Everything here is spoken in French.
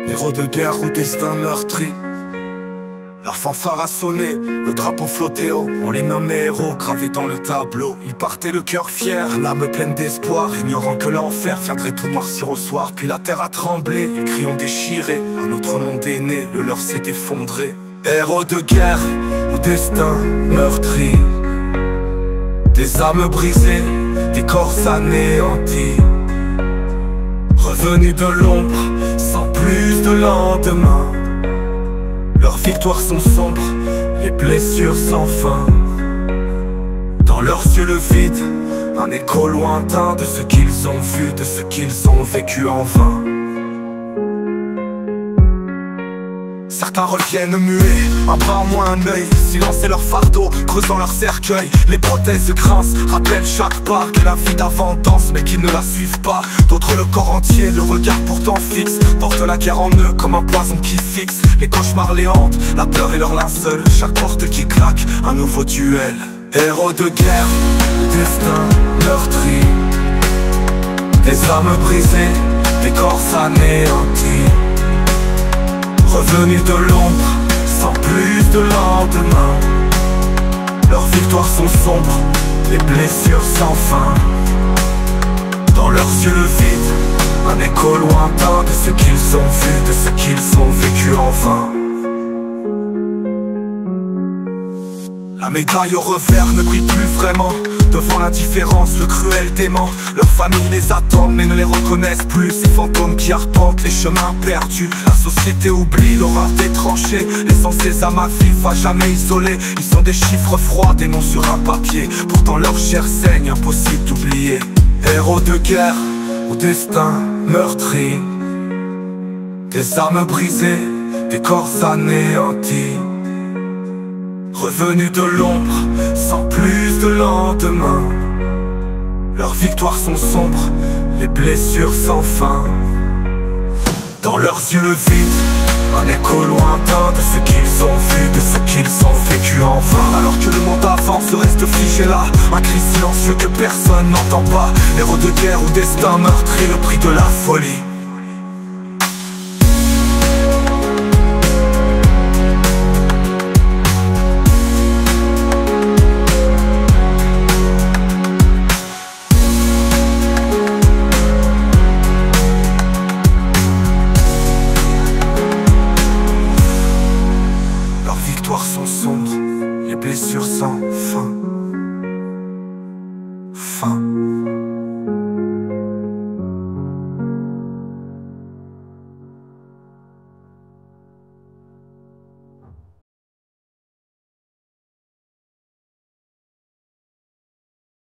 Héros de guerre ou destin meurtri. Leur fanfare a sonné, le drapeau flottait haut. On les nommait héros, gravés dans le tableau. Ils partaient le cœur fier, l'âme pleine d'espoir, ignorant que l'enfer viendrait tout noircir au soir. Puis la terre a tremblé, les cris ont déchiré. Un autre monde est né, le leur s'est effondré. Héros de guerre ou destin meurtri. Des âmes brisées, des corps anéantis. Revenus de l'ombre, sans plus de lendemain. Leurs victoires sont sombres, les blessures sans fin. Dans leurs yeux le vide, un écho lointain de ce qu'ils ont vu, de ce qu'ils ont vécu en vain. Certains reviennent muets, un pas en moins un œil. Silence est leur fardeau, creusant leur cercueil. Les prothèses grincent, rappellent chaque pas que la vie d'avant danse, mais qu'ils ne la suivent pas. D'autres le corps entier, le regard pourtant fixe, portent la guerre en eux comme un poison qui fixe. Les cauchemars les hantent, la peur est leur linceul. Chaque porte qui claque, un nouveau duel. Héros de guerre, destin meurtri. Des âmes brisées, des corps anéantis. Revenus de l'ombre, sans plus de lendemain. Leurs victoires sont sombres, les blessures sans fin. Dans leurs yeux le vide, un écho lointain de ce qu'ils ont vu, de ce qu'ils ont vécu en vain. La médaille au revers ne brille plus vraiment. Devant l'indifférence, le cruel dément. Leurs familles les attendent mais ne les reconnaissent plus. Ces fantômes qui arpentent les chemins perdus. La société oublie, l'aura détranché, laissant ces âmes à vivre à jamais isolées. Ils sont des chiffres froids, des noms sur un papier. Pourtant leur chair saigne, impossible d'oublier. Héros de guerre ou destin meurtri. Des âmes brisées, des corps anéantis. Revenus de l'ombre, sans plus de lendemain. Leurs victoires sont sombres, les blessures sans fin. Dans leurs yeux le vide, un écho lointain de ce qu'ils ont vu, de ce qu'ils ont vécu en vain. Alors que le monde avance, reste figé là, un cri silencieux que personne n'entend pas. Héros de guerre ou destin meurtri, le prix de la folie.